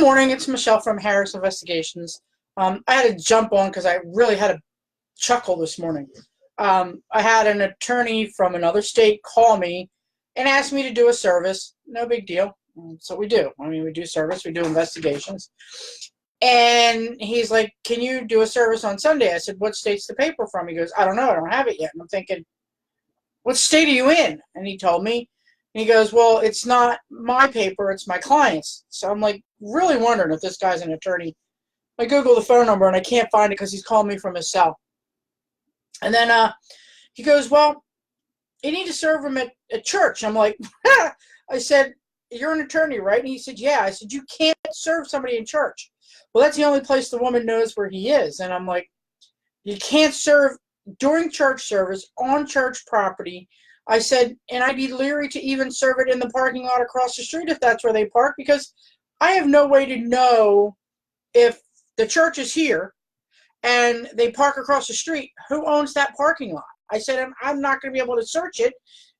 morning. It's Michelle from Harris Investigations. I had to jump on because I really had a chuckle this morning. I had an attorney from another state call me and ask me to do a service. No big deal. So we do. I mean, we do service. We do investigations. And he's like, can you do a service on Sunday? I said, what state's the paper from? He goes, I don't know. I don't have it yet. And I'm thinking, what state are you in? And he told me. And he goes, well, it's not my paper, it's my client's. So I'm like really wondering if this guy's an attorney. I Google the phone number and I can't find it because he's calling me from his cell. And then he goes, well, you need to serve him at church. I'm like, I said, you're an attorney, right? And he said, yeah. I said, you can't serve somebody in church. Well, that's the only place the woman knows where he is. And I'm like, you can't serve during church service on church property. I said, and I'd be leery to even serve it in the parking lot across the street if that's where they park, because I have no way to know if the church is here and they park across the street, who owns that parking lot. I said, I'm not going to be able to search it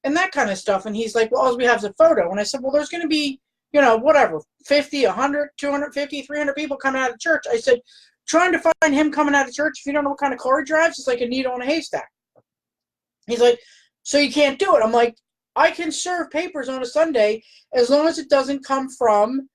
and that kind of stuff. And he's like, well, all we have is a photo. And I said, well, there's going to be, whatever, 50, 100, 250, 300 people coming out of church. I said, trying to find him coming out of church, if you don't know what kind of car he drives, it's like a needle in a haystack. He's like, so you can't do it. I'm like, I can serve papers on a Sunday as long as it doesn't come from,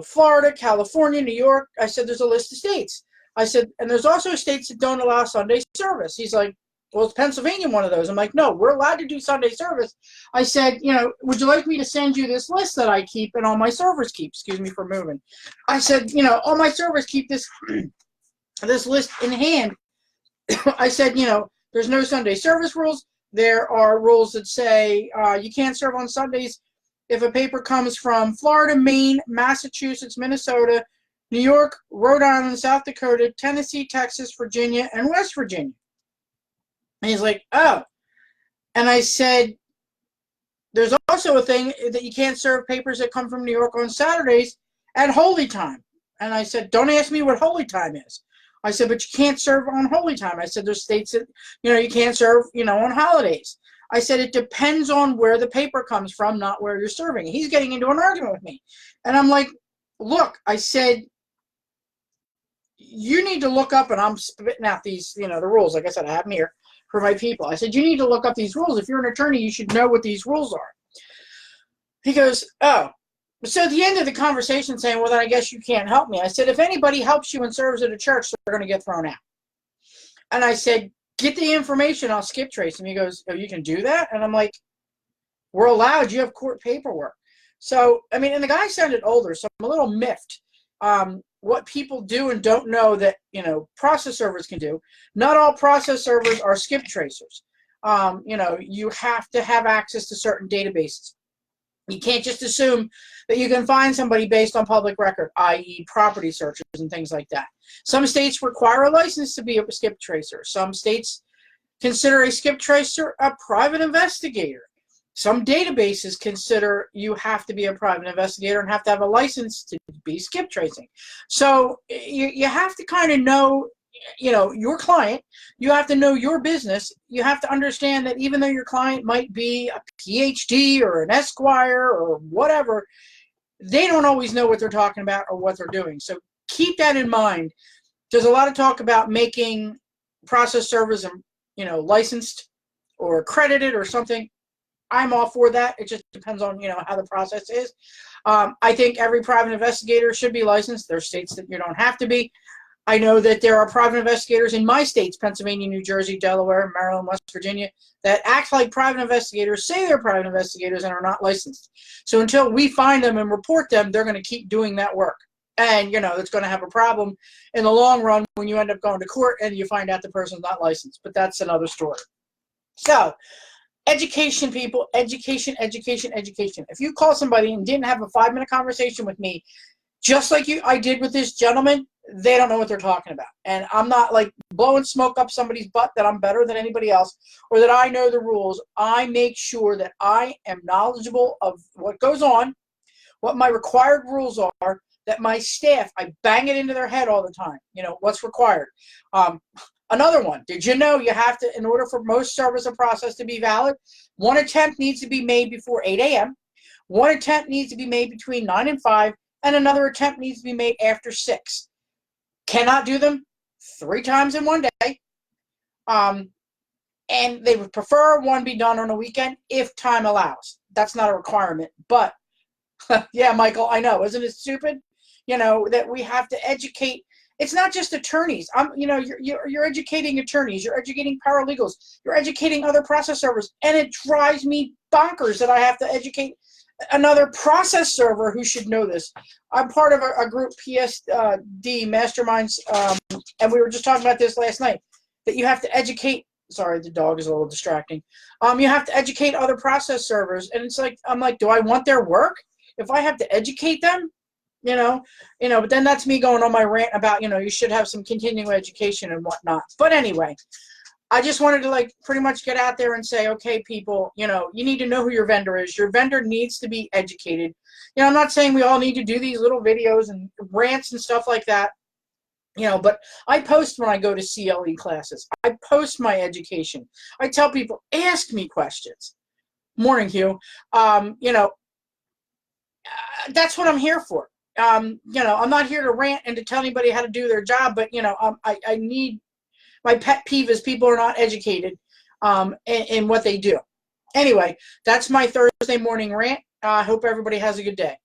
Florida, California, New York. I said, there's a list of states. I said, and there's also states that don't allow Sunday service. He's like, well, is Pennsylvania one of those? I'm like, no, we're allowed to do Sunday service. I said, would you like me to send you this list that I keep and all my servers keep? Excuse me for moving. I said, all my servers keep this, this list in hand. I said, there's no Sunday service rules. There are rules that say you can't serve on Sundays if a paper comes from Florida, Maine, Massachusetts, Minnesota, New York, Rhode Island, South Dakota, Tennessee, Texas, Virginia, and West Virginia. And he's like, oh. And I said, there's also a thing that you can't serve papers that come from New York on Saturdays at Holy Time. And I said, don't ask me what Holy Time is. I said, but you can't serve on Holy Time. I said, there's states that, you can't serve, on holidays. I said, it depends on where the paper comes from, not where you're serving. He's getting into an argument with me. And I'm like, look, I said, you need to look up, and I'm spitting out these, the rules. Like I said, I have them here for my people. I said, you need to look up these rules. If you're an attorney, you should know what these rules are. He goes, oh. So at the end of the conversation saying, well, then I guess you can't help me. I said, if anybody helps you and serves at a church, they're going to get thrown out. And I said, get the information. I'll skip trace. And he goes, oh, you can do that? And I'm like, we're allowed. You have court paperwork. So, and the guy sounded older, so I'm a little miffed. What people do and don't know that, process servers can do. Not all process servers are skip tracers. You have to have access to certain databases. You can't just assume that you can find somebody based on public record, i.e. property searches and things like that. Some states require a license to be a skip tracer. Some states consider a skip tracer a private investigator. Some databases consider you have to be a private investigator and have to have a license to be skip tracing. So you have to kind of know, your client. You have to know your business. You have to understand that even though your client might be a PhD or an Esquire or whatever, they don't always know what they're talking about or what they're doing. So keep that in mind. There's a lot of talk about making process servers, licensed or accredited or something. I'm all for that. It just depends on, how the process is. I think every private investigator should be licensed. There are states that you don't have to be. I know that there are private investigators in my states, Pennsylvania, New Jersey, Delaware, Maryland, West Virginia, that act like private investigators, say they're private investigators, and are not licensed. So until we find them and report them, they're going to keep doing that work. And, it's going to have a problem in the long run when you end up going to court and you find out the person's not licensed. But that's another story. So, education, people, education, education, education. If you call somebody and didn't have a 5-minute conversation with me, just like I did with this gentleman, they don't know what they're talking about. And I'm not like blowing smoke up somebody's butt that I'm better than anybody else or that I know the rules. I make sure that I am knowledgeable of what goes on, what my required rules are, that my staff, I bang it into their head all the time, what's required. Another one, did you know you have to, in order for most service or process to be valid, one attempt needs to be made before 8 a.m., one attempt needs to be made between 9 and 5, and another attempt needs to be made after 6. Cannot do them 3 times in one day. And they would prefer one be done on a weekend if time allows. That's not a requirement. But, yeah, Michael, I know. Isn't it stupid? That we have to educate. It's not just attorneys. You're educating attorneys. You're educating paralegals. You're educating other process servers. And it drives me bonkers that I have to educate another process server who should know this. I'm part of a group, PSD Masterminds, and we were just talking about this last night, that you have to educate. Sorry, the dog is a little distracting. You have to educate other process servers, and it's like, I'm like, do I want their work if I have to educate them? But then that's me going on my rant about, you should have some continuing education and whatnot. But anyway, I just wanted to pretty much get out there and say, okay, people, you need to know who your vendor is. Your vendor needs to be educated. I'm not saying we all need to do these little videos and rants and stuff like that. But I post when I go to CLE classes. I post my education. I tell people, ask me questions. Morning, Hugh. That's what I'm here for. I'm not here to rant and to tell anybody how to do their job, but, I need, my pet peeve is people are not educated in what they do. Anyway, that's my Thursday morning rant. I hope everybody has a good day.